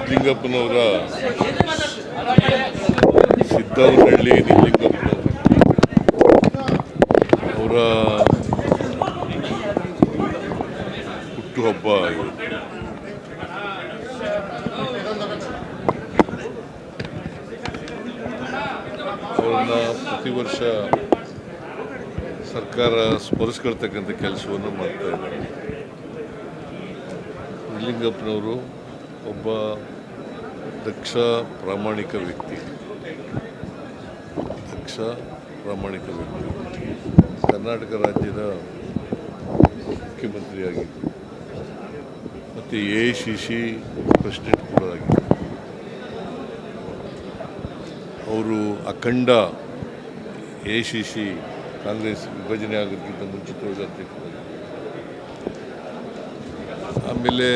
ನಿಜಲಿಂಗಪ್ಪನವರ ಸಿದ್ದವನಹಳ್ಳಿ ನಿಜಲಿಂಗಪ್ಪನವರು ಅವರ ಹುಟ್ಟುಹಬ್ಬ ಅವರನ್ನು ಪ್ರತಿ ವರ್ಷ ಸರ್ಕಾರ ಸ್ಮರಿಸ್ಕೊಳ್ತಕ್ಕಂಥ ಕೆಲಸವನ್ನು ಮಾಡ್ತಾ ಇದ್ದಾರೆ. ನಿಜಲಿಂಗಪ್ಪನವರು ಒಬ್ಬ ದಕ್ಷ ಪ್ರಾಮಾಣಿಕ ವ್ಯಕ್ತಿ. ಕರ್ನಾಟಕ ರಾಜ್ಯದ ಮುಖ್ಯಮಂತ್ರಿಯಾಗಿದ್ದರು ಮತ್ತು AICC ಪ್ರೆಸಿಡೆಂಟ್ ಕೂಡ ಆಗಿದ್ದರು. ಅವರು ಅಖಂಡ AICC ಕಾಂಗ್ರೆಸ್ ವಿಭಜನೆ ಆಗೋದಕ್ಕಿಂತ ಮುಂಚಿತವಾಗಿ ಅಧ್ಯಕ್ಷರಾಗಿದ್ದರು. ಆಮೇಲೆ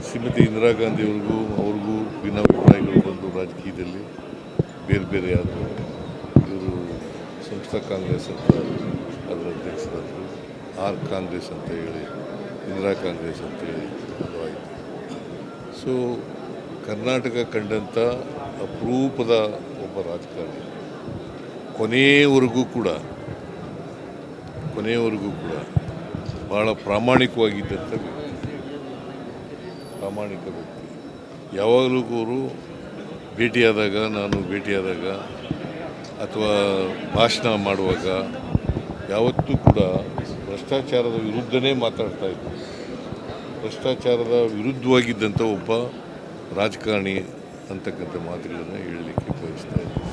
ಶ್ರೀಮತಿ ಇಂದಿರಾ ಗಾಂಧಿಯವ್ರಿಗೂ ಅವ್ರಿಗೂ ಭಿನ್ನಾಭಿಪ್ರಾಯಗಳು ಬಂದು ರಾಜಕೀಯದಲ್ಲಿ ಬೇರೆ ಬೇರೆ ಆದರು. ಇವರು ಸಂಸ್ಥಾ ಕಾಂಗ್ರೆಸ್ ಅಂತ ಅದರ ಅಧ್ಯಕ್ಷರಾದರು, ಕಾಂಗ್ರೆಸ್ ಅಂತ ಹೇಳಿ ಇಂದಿರಾ ಕಾಂಗ್ರೆಸ್ ಅಂತ ಹೇಳಿ ಅದು ಆಯಿತು. ಸೊ ಕರ್ನಾಟಕ ಕಂಡಂಥ ಅಪರೂಪದ ಒಬ್ಬ ರಾಜಕಾರಣಿ, ಕೊನೆಯವರೆಗೂ ಕೂಡ ಭಾಳ ಪ್ರಾಮಾಣಿಕ ವ್ಯಕ್ತಿ. ಯಾವಾಗಲೂ ಅವರು ಭೇಟಿಯಾದಾಗ ಅಥವಾ ಭಾಷಣ ಮಾಡುವಾಗ ಯಾವತ್ತೂ ಕೂಡ ಭ್ರಷ್ಟಾಚಾರದ ವಿರುದ್ಧನೇ ಮಾತಾಡ್ತಾ ಇದ್ರು. ಭ್ರಷ್ಟಾಚಾರದ ವಿರುದ್ಧವಾಗಿದ್ದಂಥ ಒಬ್ಬ ರಾಜಕಾರಣಿ ಅಂತಕ್ಕಂಥ ಮಾತುಗಳನ್ನು ಹೇಳಲಿಕ್ಕೆ ಬಯಸ್ತಾ ಇದ್ದಾರೆ.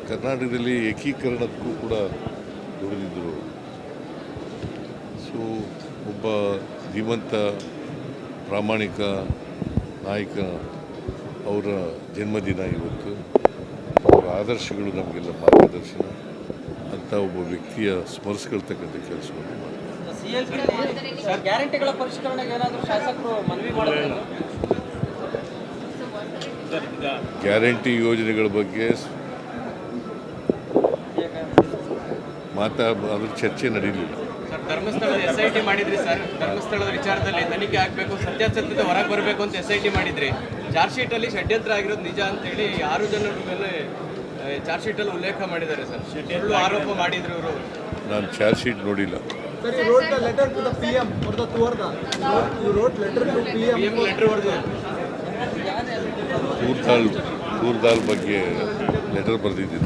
ಕರ್ನಾಟಕದಲ್ಲಿ ಏಕೀಕರಣಕ್ಕೂ ಕೂಡ ದುಡಿದಿದ್ದರು. ಸೊ ಒಬ್ಬ ಧೀಮಂತ ಪ್ರಾಮಾಣಿಕ ನಾಯಕ, ಅವರ ಜನ್ಮದಿನ ಇವತ್ತು. ಅವರ ಆದರ್ಶಗಳು ನಮಗೆಲ್ಲ ಮಾರ್ಗದರ್ಶನ ಅಂತ ಒಬ್ಬ ವ್ಯಕ್ತಿಯ ಸ್ಮರಿಸ್ಕೊಳ್ತಕ್ಕಂಥ ಕೆಲಸವನ್ನು ಮಾಡ್ತಾರೆ. ಗ್ಯಾರಂಟಿಗಳ ಪರಿಷ್ಕರಣೆಗೆ ಏನಾದರೂ ಶಾಸಕರು ಮನವಿ ಮಾಡಿದ್ರು? ಗ್ಯಾರಂಟಿ ಯೋಜನೆಗಳ ಬಗ್ಗೆ ಅದ್ರ ಚರ್ಚೆ ನಡೆಯಲಿಲ್ಲ. ಸರ್, ಧರ್ಮಸ್ಥಳದ SIT ಮಾಡಿದ್ರಿ ಸರ್. ಧರ್ಮಸ್ಥಳದ ವಿಚಾರದಲ್ಲಿ ತನಿಖೆ ಆಗಬೇಕು, ಸತ್ಯಾಸತ್ಯತೆ ಹೊರಗೆ ಬರಬೇಕು ಅಂತ SIT ಮಾಡಿದ್ರಿ. ಚಾರ್ಜ್ ಶೀಟಲ್ಲಿ ಷಡ್ಯಂತ್ರ ಆಗಿರೋದು ನಿಜ ಅಂತೇಳಿ 6 ಜನರ ಮೇಲೆ ಚಾರ್ಜ್ ಶೀಟಲ್ಲಿ ಉಲ್ಲೇಖ ಮಾಡಿದ್ದಾರೆ ಸರ್. ಸುಳ್ಳು ಆರೋಪ ಮಾಡಿದ್ರು ಇವರು. ನಾನು ಚಾರ್ಜ್ ಶೀಟ್ ನೋಡಿಲ್ಲ. ತೂರ್ದಾಲ್ ಬಗ್ಗೆ ಲೆಟರ್ ಬರೆದಿದ್ದೀನಿ.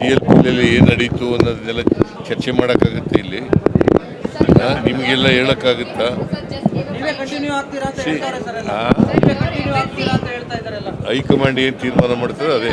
CLPಯಲ್ಲಿ ಏನು ನಡೀತು ಅನ್ನೋದನ್ನೆಲ್ಲ ಚರ್ಚೆ ಮಾಡೋಕ್ಕಾಗುತ್ತೆ ಇಲ್ಲಿ? ನಿಮಗೆಲ್ಲ ಹೇಳೋಕ್ಕಾಗುತ್ತಾ? ಹೈಕಮಾಂಡ್ ಏನು ತೀರ್ಮಾನ ಮಾಡ್ತಾರೆ ಅದೇ